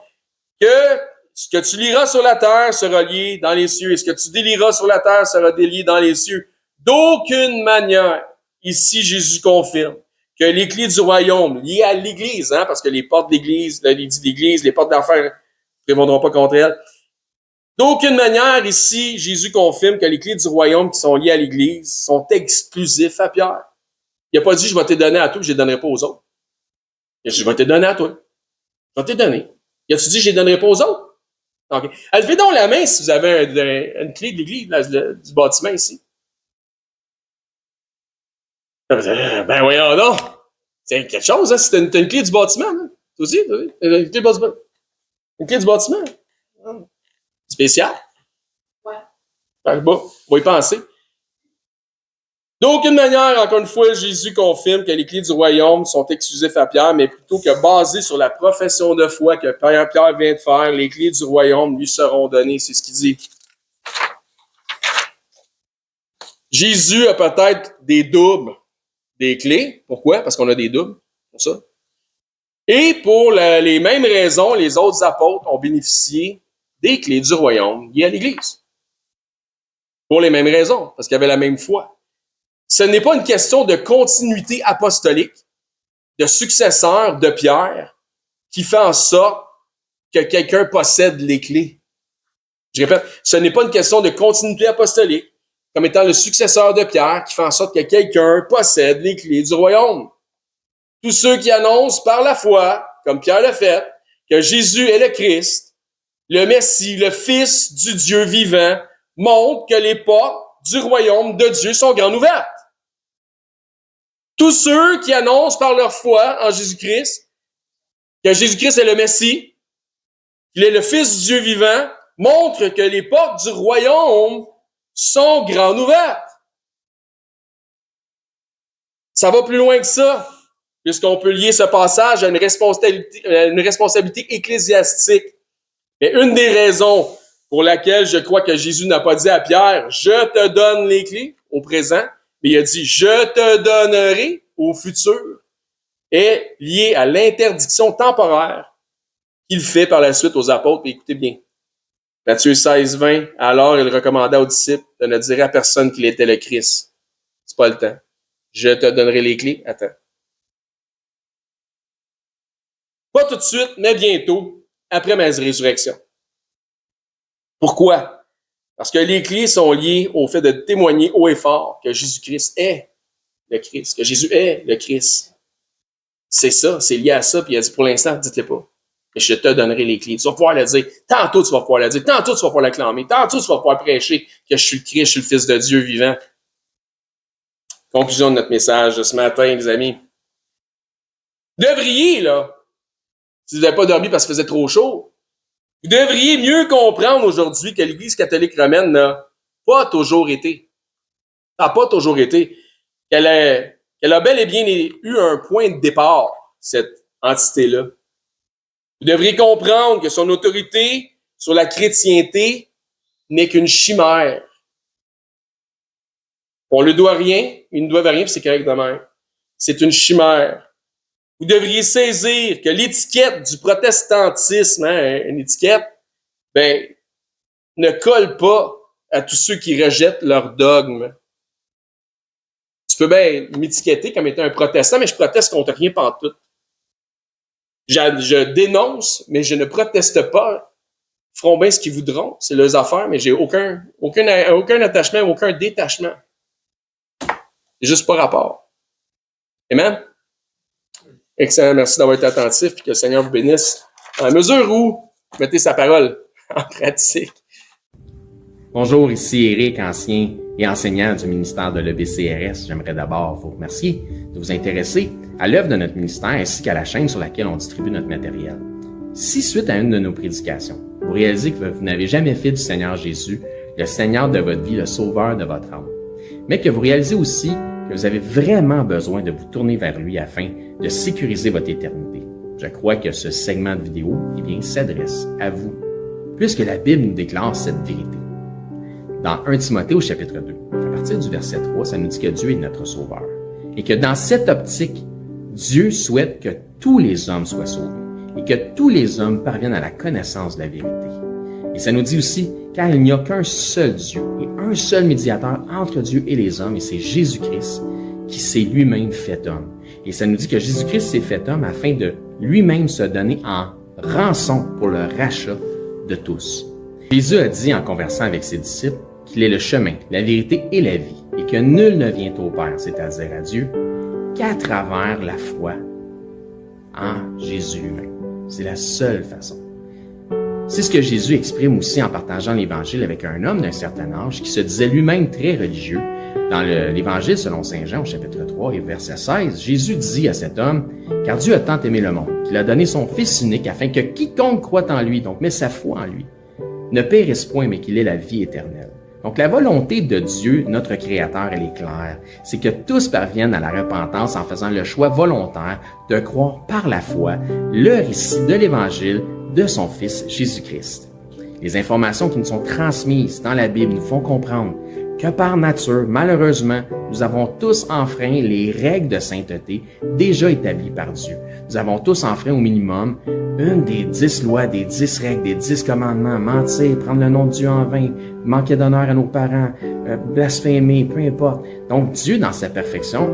Que ce que tu liras sur la terre sera lié dans les cieux, et ce que tu délieras sur la terre sera délié dans les cieux. D'aucune manière, ici, Jésus confirme que les clés du royaume liées à l'Église, parce que les portes d'Église, là, il dit l'Église, les portes d'enfer ne prévaudront pas contre elle. D'aucune manière, ici, Jésus confirme que les clés du royaume qui sont liées à l'Église sont exclusifs à Pierre. Il n'a pas dit, je vais te donner à toi, je ne les donnerai pas aux autres. Il a dit, je vais te donner à toi. Je vais te donner. Il a-tu dit, je ne les donnerai pas aux autres? OK. Levez donc la main si vous avez une clé de l'Église, du bâtiment ici. Ben voyons donc. C'est quelque chose, hein? Si t'as une clé du bâtiment, hein? Toi aussi, une clé du bâtiment. Une clé du bâtiment. Spécial. Ouais. Bon, on va y penser. D'aucune manière, encore une fois, Jésus confirme que les clés du royaume sont exclusives à Pierre, mais plutôt que basées sur la profession de foi que Pierre vient de faire, les clés du royaume lui seront données. C'est ce qu'il dit. Jésus a peut-être des doubles des clés. Pourquoi? Parce qu'on a des doubles. Pour ça. Et pour les mêmes raisons, les autres apôtres ont bénéficié des clés du royaume liées à l'Église. Pour les mêmes raisons, parce qu'ils avaient la même foi. Ce n'est pas une question de continuité apostolique, de successeur de Pierre, qui fait en sorte que quelqu'un possède les clés. Je répète, ce n'est pas une question de continuité apostolique, comme étant le successeur de Pierre, qui fait en sorte que quelqu'un possède les clés du royaume. Tous ceux qui annoncent par la foi, comme Pierre l'a fait, que Jésus est le Christ, le Messie, le Fils du Dieu vivant, montrent que les portes du royaume de Dieu sont grandes ouvertes. Tous ceux qui annoncent par leur foi en Jésus-Christ que Jésus-Christ est le Messie, qu'il est le Fils du Dieu vivant, montrent que les portes du royaume sont grandes ouvertes. Ça va plus loin que ça, puisqu'on peut lier ce passage à une responsabilité ecclésiastique. Mais une des raisons pour laquelle je crois que Jésus n'a pas dit à Pierre « Je te donne les clés » au présent, mais il a dit « Je te donnerai » au futur, est liée à l'interdiction temporaire qu'il fait par la suite aux apôtres. Et écoutez bien, Matthieu 16, 20, alors il recommanda aux disciples de ne dire à personne qu'il était le Christ. C'est pas le temps. Je te donnerai les clés. Attends. Pas tout de suite, mais bientôt, après ma résurrection. Pourquoi? Parce que les clés sont liées au fait de témoigner haut et fort que Jésus-Christ est le Christ, que Jésus est le Christ. C'est ça, c'est lié à ça, puis il a dit, pour l'instant, dites-le pas. Mais je te donnerai les clés. Tu vas pouvoir le dire. Tantôt, tu vas pouvoir le dire. Tantôt, tu vas pouvoir l'acclamer. Tantôt, tu vas pouvoir prêcher que je suis le Christ, je suis le Fils de Dieu vivant. Conclusion de notre message de ce matin, les amis. Vous devriez, là, si vous n'avez pas dormi parce qu'il faisait trop chaud, vous devriez mieux comprendre aujourd'hui que l'Église catholique romaine n'a pas toujours été. Ça n'a pas toujours été. Qu'elle a bel et bien eu un point de départ, cette entité-là. Vous devriez comprendre que son autorité sur la chrétienté n'est qu'une chimère. On ne doit rien, ils ne doivent rien, puis c'est correct de même. C'est une chimère. Vous devriez saisir que l'étiquette du protestantisme, une étiquette, ne colle pas à tous ceux qui rejettent leur dogme. Tu peux bien m'étiqueter comme étant un protestant, mais je proteste contre rien pantoute. Je dénonce, mais je ne proteste pas. Ils feront bien ce qu'ils voudront, c'est leurs affaires, mais j'ai aucun attachement, aucun détachement. C'est juste pas rapport. Amen? Excellent, merci d'avoir été attentif, puis que le Seigneur vous bénisse à la mesure où vous mettez sa parole en pratique. Bonjour, ici Éric, ancien et enseignant du ministère de l'EBCRS. J'aimerais d'abord vous remercier de vous intéresser à l'œuvre de notre ministère ainsi qu'à la chaîne sur laquelle on distribue notre matériel. Si, suite à une de nos prédications, vous réalisez que vous n'avez jamais fait du Seigneur Jésus le Seigneur de votre vie, le Sauveur de votre âme, mais que vous réalisez aussi que vous avez vraiment besoin de vous tourner vers lui afin de sécuriser votre éternité, je crois que ce segment de vidéo s'adresse à vous, puisque la Bible nous déclare cette vérité. Dans 1 Timothée au chapitre 2, à partir du verset 3, ça nous dit que Dieu est notre Sauveur. Et que dans cette optique, Dieu souhaite que tous les hommes soient sauvés et que tous les hommes parviennent à la connaissance de la vérité. Et ça nous dit aussi, car il n'y a qu'un seul Dieu et un seul médiateur entre Dieu et les hommes, et c'est Jésus-Christ qui s'est lui-même fait homme. Et ça nous dit que Jésus-Christ s'est fait homme afin de lui-même se donner en rançon pour le rachat de tous. Jésus a dit en conversant avec ses disciples qu'il est le chemin, la vérité et la vie, et que nul ne vient au Père, c'est-à-dire à Dieu, qu'à travers la foi en Jésus lui-même. C'est la seule façon. C'est ce que Jésus exprime aussi en partageant l'Évangile avec un homme d'un certain âge qui se disait lui-même très religieux. Dans l'Évangile selon saint Jean, au chapitre 3 et verset 16, Jésus dit à cet homme, « Car Dieu a tant aimé le monde, qu'il a donné son Fils unique, afin que quiconque croit en lui, donc met sa foi en lui, ne périsse point, mais qu'il ait la vie éternelle. Donc, la volonté de Dieu, notre Créateur, elle est claire. C'est que tous parviennent à la repentance en faisant le choix volontaire de croire par la foi le récit de l'Évangile de son Fils Jésus-Christ. Les informations qui nous sont transmises dans la Bible nous font comprendre que par nature, malheureusement, nous avons tous enfreint les règles de sainteté déjà établies par Dieu. Nous avons tous enfreint au minimum une des 10 lois, des 10 règles, des 10 commandements, mentir, prendre le nom de Dieu en vain, manquer d'honneur à nos parents, blasphémer, peu importe. Donc Dieu, dans sa perfection,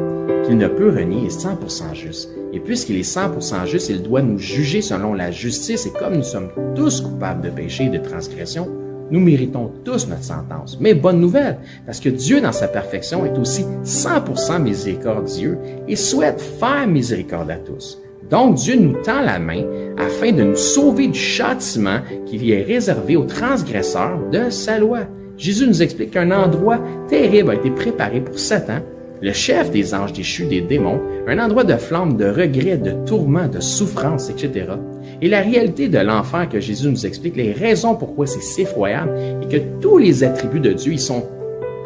qu'il ne peut renier, est 100% juste. Et puisqu'il est 100% juste, il doit nous juger selon la justice. Et comme nous sommes tous coupables de péché et de transgression, nous méritons tous notre sentence. Mais bonne nouvelle, parce que Dieu, dans sa perfection, est aussi 100% miséricordieux et souhaite faire miséricorde à tous. Donc, Dieu nous tend la main afin de nous sauver du châtiment qui est réservé aux transgresseurs de sa loi. Jésus nous explique qu'un endroit terrible a été préparé pour Satan, le chef des anges déchus, des démons, un endroit de flamme, de regret, de tourment, de souffrance, etc. Et la réalité de l'enfer que Jésus nous explique, les raisons pourquoi c'est si effroyable, et que tous les attributs de Dieu, ils sont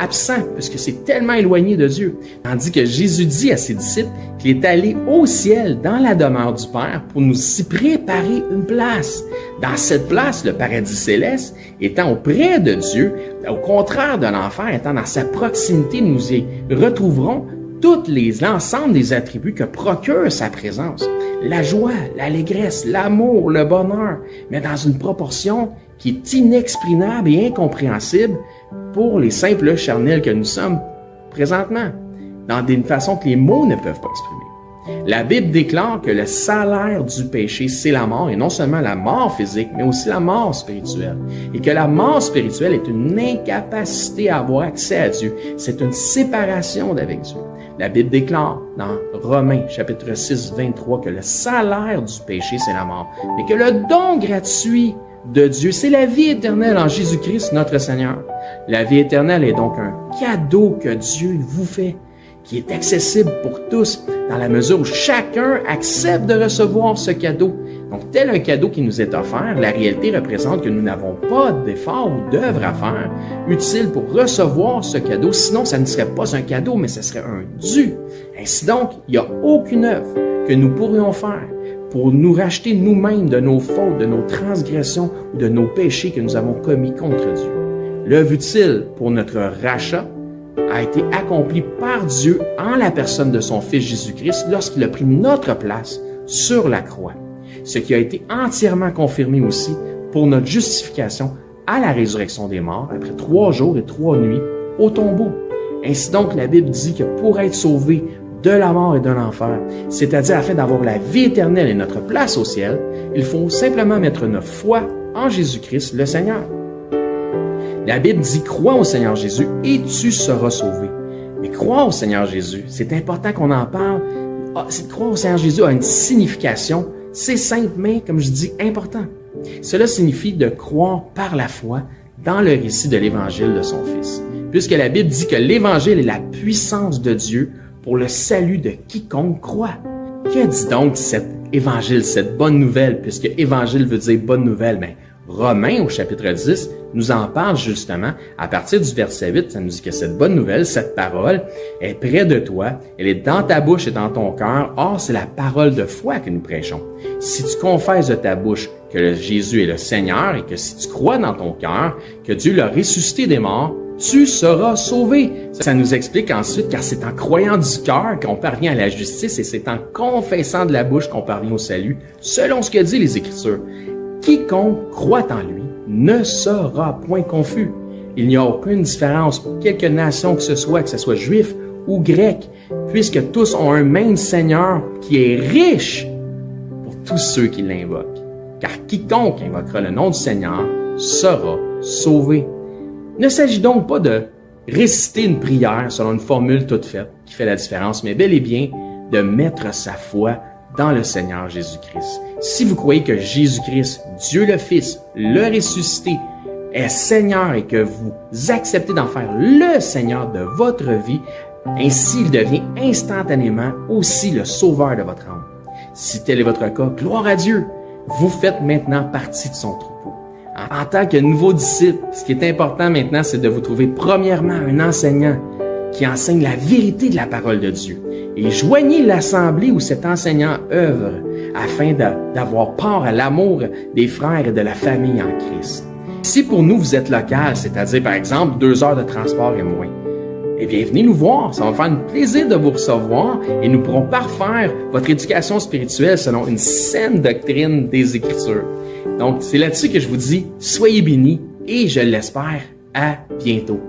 absents, parce que c'est tellement éloigné de Dieu. Tandis que Jésus dit à ses disciples qu'il est allé au ciel, dans la demeure du Père, pour nous y préparer une place. Dans cette place, le paradis céleste, étant auprès de Dieu, au contraire de l'enfer, étant dans sa proximité, nous y retrouverons l'ensemble des attributs que procure sa présence. La joie, l'allégresse, l'amour, le bonheur, mais dans une proportion qui est inexprimable et incompréhensible pour les simples charnels que nous sommes présentement, dans une façon que les mots ne peuvent pas exprimer. La Bible déclare que le salaire du péché, c'est la mort, et non seulement la mort physique, mais aussi la mort spirituelle. Et que la mort spirituelle est une incapacité à avoir accès à Dieu. C'est une séparation d'avec Dieu. La Bible déclare dans Romains, chapitre 6, 23, que le salaire du péché, c'est la mort, mais que le don gratuit de Dieu, c'est la vie éternelle en Jésus-Christ, notre Seigneur. La vie éternelle est donc un cadeau que Dieu vous fait, qui est accessible pour tous, dans la mesure où chacun accepte de recevoir ce cadeau. Donc, tel un cadeau qui nous est offert, la réalité représente que nous n'avons pas d'effort ou d'œuvre à faire utile pour recevoir ce cadeau. Sinon, ça ne serait pas un cadeau, mais ce serait un dû. Ainsi donc, il n'y a aucune œuvre que nous pourrions faire pour nous racheter nous-mêmes de nos fautes, de nos transgressions ou de nos péchés que nous avons commis contre Dieu. L'œuvre utile pour notre rachat a été accomplie par Dieu en la personne de son Fils Jésus-Christ lorsqu'il a pris notre place sur la croix. Ce qui a été entièrement confirmé aussi pour notre justification à la résurrection des morts après 3 jours et 3 nuits au tombeau. Ainsi donc, la Bible dit que pour être sauvé de la mort et de l'enfer, c'est-à-dire afin d'avoir la vie éternelle et notre place au ciel, il faut simplement mettre notre foi en Jésus-Christ, le Seigneur. La Bible dit « Crois au Seigneur Jésus et tu seras sauvé ». Mais croire au Seigneur Jésus, c'est important qu'on en parle. Croire au Seigneur Jésus a une signification. C'est simple, mais, comme je dis, important. Cela signifie de croire par la foi dans le récit de l'Évangile de son Fils. Puisque la Bible dit que l'Évangile est la puissance de Dieu pour le salut de quiconque croit. Que dit donc cet Évangile, cette bonne nouvelle, puisque Évangile veut dire bonne nouvelle? Ben, Romains, au chapitre 10, nous en parle justement. À partir du verset 8, ça nous dit que cette bonne nouvelle, cette parole, est près de toi, elle est dans ta bouche et dans ton cœur. Or, c'est la parole de foi que nous prêchons. Si tu confesses de ta bouche que Jésus est le Seigneur et que si tu crois dans ton cœur que Dieu l'a ressuscité des morts, tu seras sauvé. Ça nous explique ensuite, car c'est en croyant du cœur qu'on parvient à la justice et c'est en confessant de la bouche qu'on parvient au salut, selon ce que dit les Écritures. Quiconque croit en lui ne sera point confus. Il n'y a aucune différence pour quelque nation que ce soit juif ou grec, puisque tous ont un même Seigneur qui est riche pour tous ceux qui l'invoquent. Car quiconque invoquera le nom du Seigneur sera sauvé. Il ne s'agit donc pas de réciter une prière selon une formule toute faite qui fait la différence, mais bel et bien de mettre sa foi dans le Seigneur Jésus-Christ. Si vous croyez que Jésus-Christ, Dieu le Fils, le ressuscité, est Seigneur et que vous acceptez d'en faire le Seigneur de votre vie, ainsi il devient instantanément aussi le sauveur de votre âme. Si tel est votre cas, gloire à Dieu, vous faites maintenant partie de son troupeau. En tant que nouveau disciple, ce qui est important maintenant, c'est de vous trouver premièrement un enseignant qui enseigne la vérité de la parole de Dieu. Et joignez l'assemblée où cet enseignant œuvre afin d'avoir part à l'amour des frères et de la famille en Christ. Si pour nous, vous êtes local, c'est-à-dire par exemple 2 heures de transport et moins, eh bien, venez nous voir. Ça va me faire un plaisir de vous recevoir et nous pourrons parfaire votre éducation spirituelle selon une saine doctrine des Écritures. Donc, c'est là-dessus que je vous dis, soyez bénis et je l'espère, à bientôt.